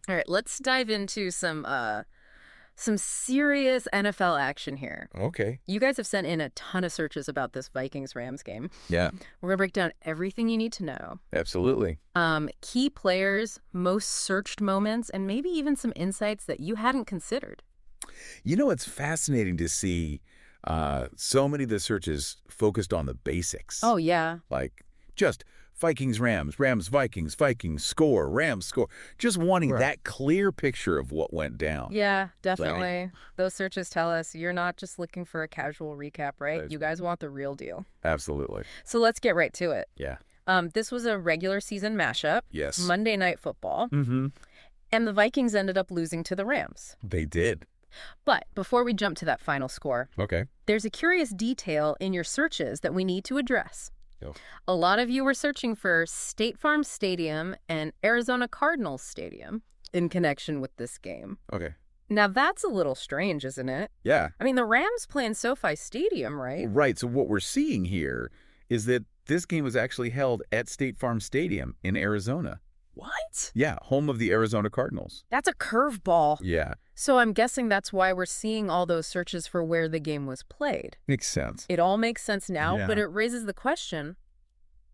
All right, let's dive into some serious NFL action here. Okay. You guys have sent in a ton of searches about this Vikings-Rams game. Yeah, We're gonna break down everything you need to know. absolutely. Key players, most searched moments, and maybe even some insights that you hadn't considered. It's fascinating to see so many of the searches focused on the basics. Oh, yeah. Like just Vikings, Rams, Rams, Vikings, Vikings, score, Rams, score. Just wanting Right. that clear picture of what went down. Yeah, definitely. Those searches tell us you're not just looking for a casual recap, right? That's- You guys want the real deal. Absolutely. So let's get right to it. Yeah. This was a regular season mashup, Yes. Monday Night Football, Mm-hmm. and the Vikings ended up losing to the Rams. They did. But before we jump to that final score, Okay. there's a curious detail in your searches that we need to address. Go. A lot of you were searching for State Farm Stadium and Arizona Cardinals Stadium in connection with this game. Okay. Now, that's a little strange, isn't it? Yeah. I mean, the Rams play in SoFi Stadium, right? Right. So what we're seeing here is that this game was actually held at State Farm Stadium in Arizona. What? Yeah, home of the Arizona Cardinals. That's a curveball. Yeah, So I'm guessing that's why we're seeing all those searches for where the game was played. makes sense. It all makes sense now, Yeah. but it raises the question,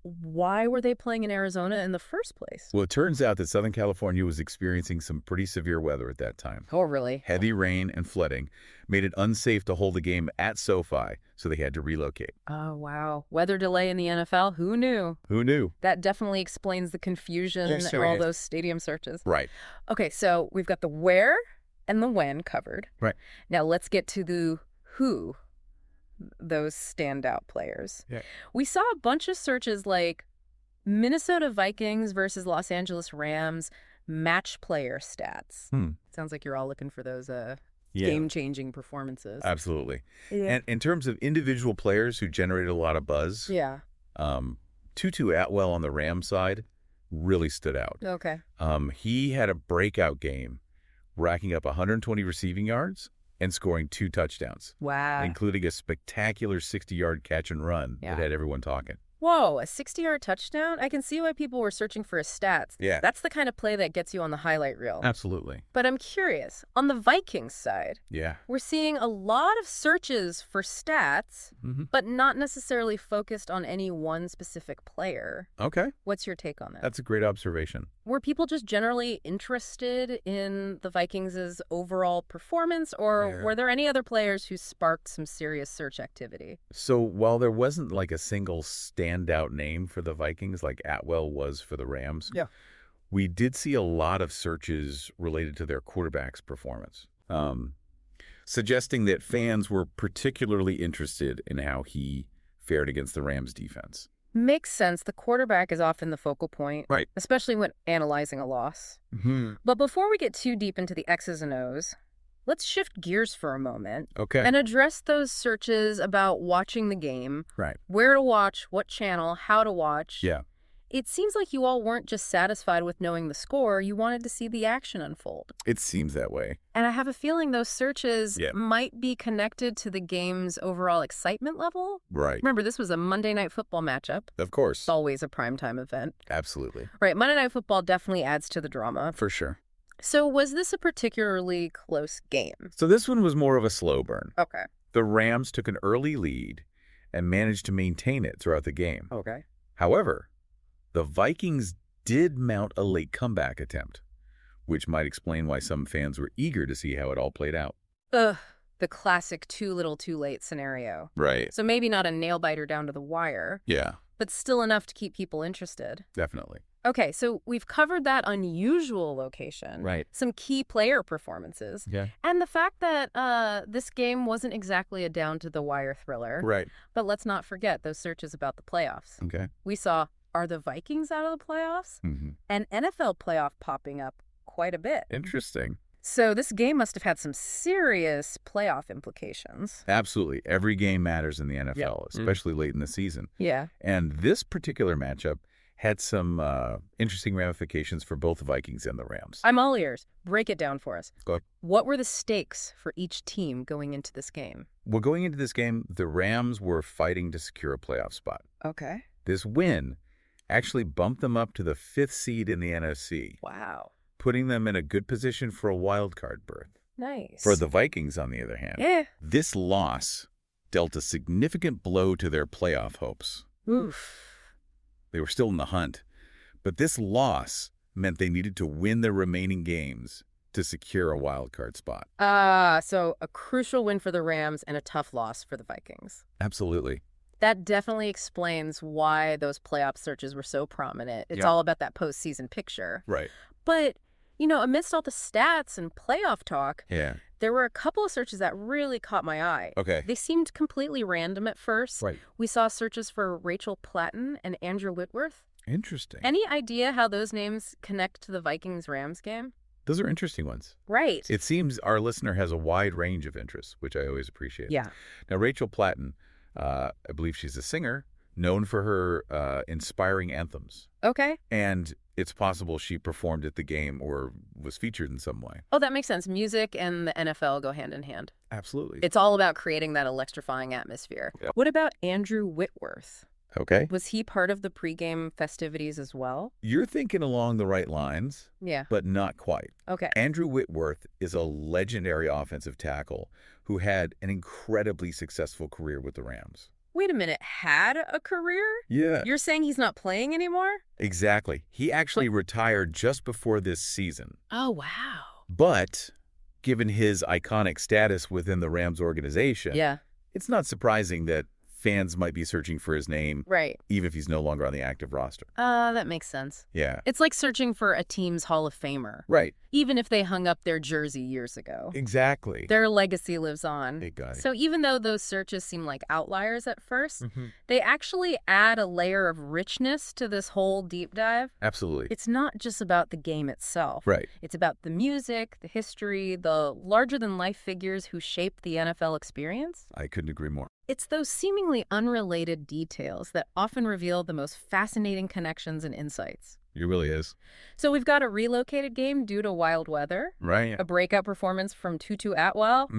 why were they playing in Arizona in the first place? Well, it turns out that Southern California was experiencing some pretty severe weather at that time. Oh, really? Heavy rain and flooding made it unsafe to hold the game at SoFi, so they had to relocate. Oh, wow. Weather delay in the NFL? Who knew? Who knew? That definitely explains the confusion Yes, and so all it is. those stadium searches. Right. Okay, so we've got the where and the when covered. Right. Now let's get to the who, those standout players. Yeah. We saw a bunch of searches like Minnesota Vikings versus Los Angeles Rams match player stats. Sounds like you're all looking for those game-changing performances. Absolutely. Yeah. And in terms of individual players who generated a lot of buzz, Yeah. Tutu Atwell on the Rams side really stood out. Okay. He had a breakout game, racking up 120 receiving yards and scoring 2 touchdowns, Wow. including a spectacular 60-yard catch and run Yeah. that had everyone talking. Whoa, a 60-yard touchdown? I can see why people were searching for his stats. Yeah. That's the kind of play that gets you on the highlight reel. Absolutely. But I'm curious, on the Vikings side, Yeah. we're seeing a lot of searches for stats, Mm-hmm. but not necessarily focused on any one specific player. Okay. What's your take on that? That's a great observation. Were people just generally interested in the Vikings' overall performance, or Yeah. were there any other players who sparked some serious search activity? So while there wasn't like a single standout name for the Vikings like Atwell was for the Rams, Yeah. we did see a lot of searches related to their quarterback's performance, suggesting that fans were particularly interested in how he fared against the Rams defense. Makes sense. The quarterback is often the focal point, Right. especially when analyzing a loss. Mm-hmm. But before we get too deep into the X's and O's, let's shift gears for a moment Okay. and address those searches about watching the game, Right. where to watch, what channel, how to watch. Yeah. It seems like you all weren't just satisfied with knowing the score, you wanted to see the action unfold. It seems that way. And I have a feeling those searches Yeah. might be connected to the game's overall excitement level. Right. Remember, this was a Monday Night Football matchup. Of course. It's always a primetime event. Absolutely. Right, Monday Night Football definitely adds to the drama. For sure. So was this a particularly close game? So this one was more of a slow burn. Okay. The Rams took an early lead and managed to maintain it throughout the game. Okay. However, the Vikings did mount a late comeback attempt, which might explain why some fans were eager to see how it all played out. Ugh, the classic too little too late scenario. Right. So maybe not a nail-biter down to the wire, Yeah, but still enough to keep people interested. definitely. Okay, so we've covered that unusual location. Right. Some key player performances. Yeah. And the fact that this game wasn't exactly a down-to-the-wire thriller. Right. But let's not forget those searches about the playoffs. Okay. We saw, are the Vikings out of the playoffs? Mm-hmm. An NFL playoff popping up quite a bit. Interesting. So this game must have had some serious playoff implications. Absolutely. Every game matters in the NFL, especially late in the season. Yeah. And this particular matchup had some interesting ramifications for both the Vikings and the Rams. I'm all ears. Break it down for us. Go ahead. What were the stakes for each team going into this game? Well, going into this game, the Rams were fighting to secure a playoff spot. Okay. This win actually bumped them up to the 5th seed in the NFC. Wow. putting them in a good position for a wild card berth. Nice. For the Vikings, on the other hand, this loss dealt a significant blow to their playoff hopes. Oof. They were still in the hunt, but this loss meant they needed to win their remaining games to secure a wild card spot. So a crucial win for the Rams and a tough loss for the Vikings. Absolutely. That definitely explains why those playoff searches were so prominent. It's all about that postseason picture. Right. But, amidst all the stats and playoff talk, there were a couple of searches that really caught my eye. Okay. They seemed completely random at first. Right. We saw searches for Rachel Platten and Andrew Whitworth. Interesting. Any idea how those names connect to the Vikings-Rams game? Those are interesting ones. Right. It seems our listener has a wide range of interests, which I always appreciate. Yeah. Now, Rachel Platten, I believe she's a singer, known for her inspiring anthems. Okay. And it's possible she performed at the game or was featured in some way. Oh, that makes sense. Music and the NFL go hand in hand. Absolutely. It's all about creating that electrifying atmosphere. Yep. What about Andrew Whitworth? Okay. Was he part of the pregame festivities as well? You're thinking along the right lines. Yeah. But not quite. Okay. Andrew Whitworth is a legendary offensive tackle who had an incredibly successful career with the Rams. Wait a minute, had a career? Yeah. You're saying he's not playing anymore? Exactly. He actually retired just before this season. Oh, wow. But given his iconic status within the Rams organization, it's not surprising that fans might be searching for his name, right? Even if he's no longer on the active roster. That makes sense. Yeah. It's like searching for a team's Hall of Famer. Right. Even if they hung up their jersey years ago. Exactly. Their legacy lives on. It got it. So even though those searches seem like outliers at first, they actually add a layer of richness to this whole deep dive. Absolutely. It's not just about the game itself. Right. It's about the music, the history, the larger-than-life figures who shaped the NFL experience. I couldn't agree more. It's those seemingly unrelated details that often reveal the most fascinating connections and insights. It really is. So we've got a relocated game due to wild weather. Right. A breakout performance from Tutu Atwell.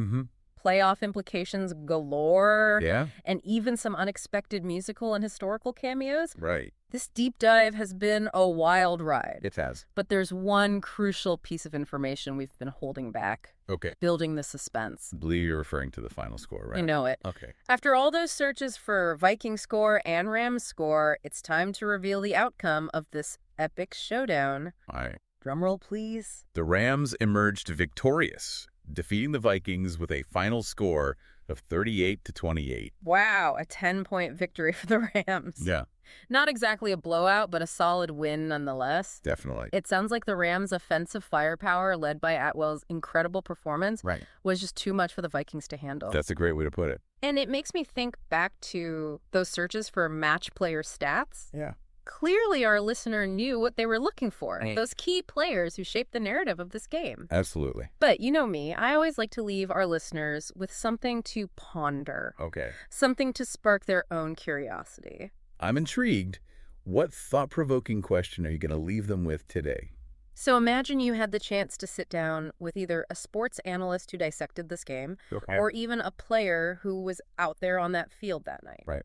Playoff implications galore. Yeah. And even some unexpected musical and historical cameos. Right. This deep dive has been a wild ride. It has. But there's one crucial piece of information we've been holding back. Okay. Building the suspense. I believe you're referring to the final score, right? You know it. Okay. After all those searches for Viking score and Rams score, it's time to reveal the outcome of this epic showdown. All right. Drumroll, please. The Rams emerged victorious, defeating the Vikings with a final score of 38-28. Wow, a 10-point victory for the Rams. Yeah. Not exactly a blowout, but a solid win nonetheless. Definitely. It sounds like the Rams' offensive firepower, led by Atwell's incredible performance, was just too much for the Vikings to handle. That's a great way to put it. And it makes me think back to those searches for match player stats. Yeah. Clearly, our listener knew what they were looking for, those key players who shaped the narrative of this game. Absolutely. But you know me, I always like to leave our listeners with something to ponder. Okay. Something to spark their own curiosity. I'm intrigued. What thought-provoking question are you going to leave them with today? So imagine you had the chance to sit down with either a sports analyst who dissected this game, or even a player who was out there on that field that night. Right.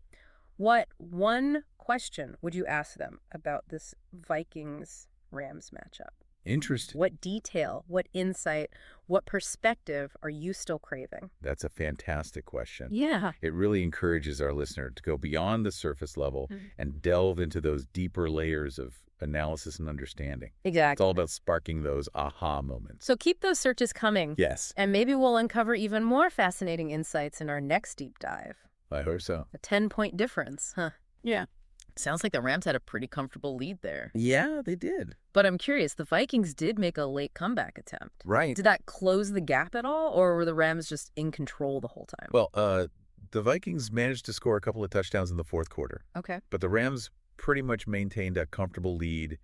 What one question would you ask them about this Vikings-Rams matchup? Interesting. What detail, what insight, what perspective are you still craving? That's a fantastic question. Yeah. It really encourages our listener to go beyond the surface level and delve into those deeper layers of analysis and understanding. Exactly. It's all about sparking those aha moments. So keep those searches coming. Yes. And maybe we'll uncover even more fascinating insights in our next deep dive. I hope so. A 10-point difference, huh? Yeah. Sounds like the Rams had a pretty comfortable lead there. Yeah, they did. But I'm curious, the Vikings did make a late comeback attempt. Right. Did that close the gap at all, or were the Rams just in control the whole time? Well, the Vikings managed to score a couple of touchdowns in the fourth quarter. Okay. But the Rams pretty much maintained a comfortable lead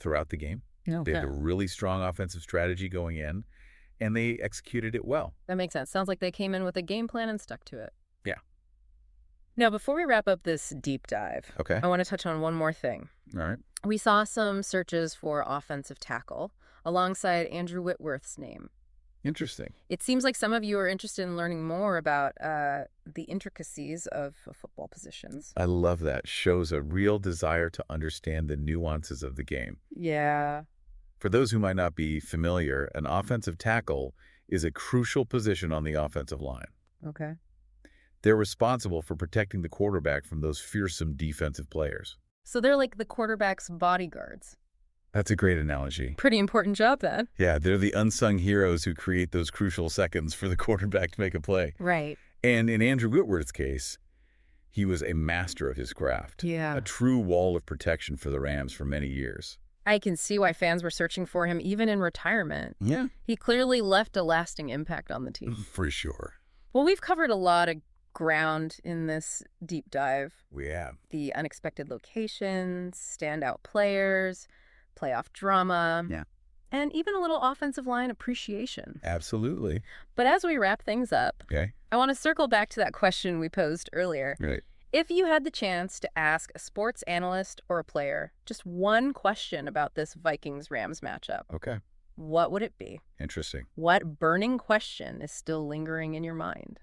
throughout the game. Okay. They had a really strong offensive strategy going in, and they executed it well. That makes sense. Sounds like they came in with a game plan and stuck to it. Yeah. Now, before we wrap up this deep dive, Okay. I want to touch on one more thing. All right. We saw some searches for offensive tackle alongside Andrew Whitworth's name. Interesting. It seems like some of you are interested in learning more about the intricacies of football positions. I love that. Shows a real desire to understand the nuances of the game. Yeah. For those who might not be familiar, an offensive tackle is a crucial position on the offensive line. Okay. They're responsible for protecting the quarterback from those fearsome defensive players. So they're like the quarterback's bodyguards. That's a great analogy. Pretty important job, then. Yeah, they're the unsung heroes who create those crucial seconds for the quarterback to make a play. Right. And in Andrew Whitworth's case, he was a master of his craft. Yeah. A true wall of protection for the Rams for many years. I can see why fans were searching for him even in retirement. Yeah. He clearly left a lasting impact on the team. For sure. Well, we've covered a lot of ground in this deep dive. We have. The unexpected locations, standout players, playoff drama. Yeah. And even a little offensive line appreciation. Absolutely. But as we wrap things up, Okay. I want to circle back to that question we posed earlier. Right. If you had the chance to ask a sports analyst or a player just one question about this Vikings-Rams matchup, Okay. what would it be? Interesting. What burning question is still lingering in your mind?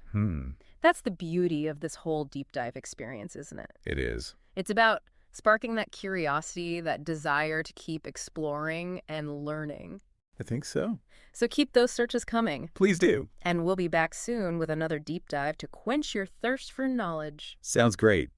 That's the beauty of this whole deep dive experience, isn't it? It is. It's about sparking that curiosity, that desire to keep exploring and learning. I think so. So keep those searches coming. Please do. And we'll be back soon with another deep dive to quench your thirst for knowledge. Sounds great.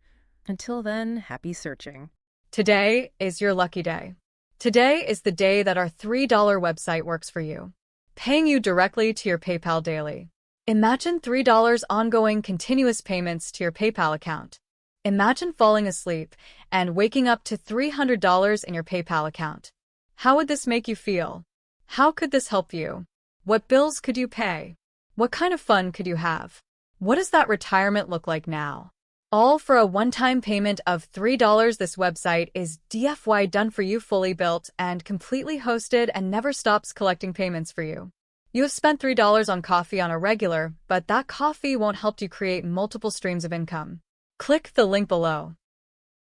Until then, happy searching. Today is your lucky day. Today is the day that our $3 website works for you, paying you directly to your PayPal daily. Imagine $3 ongoing continuous payments to your PayPal account. Imagine falling asleep and waking up to $300 in your PayPal account. How would this make you feel? How could this help you? What bills could you pay? What kind of fun could you have? What does that retirement look like now? All for a one-time payment of $3. This website is DFY done for you, fully built and completely hosted, and never stops collecting payments for you. You have spent $3 on coffee on a regular, but that coffee won't help you create multiple streams of income. Click the link below.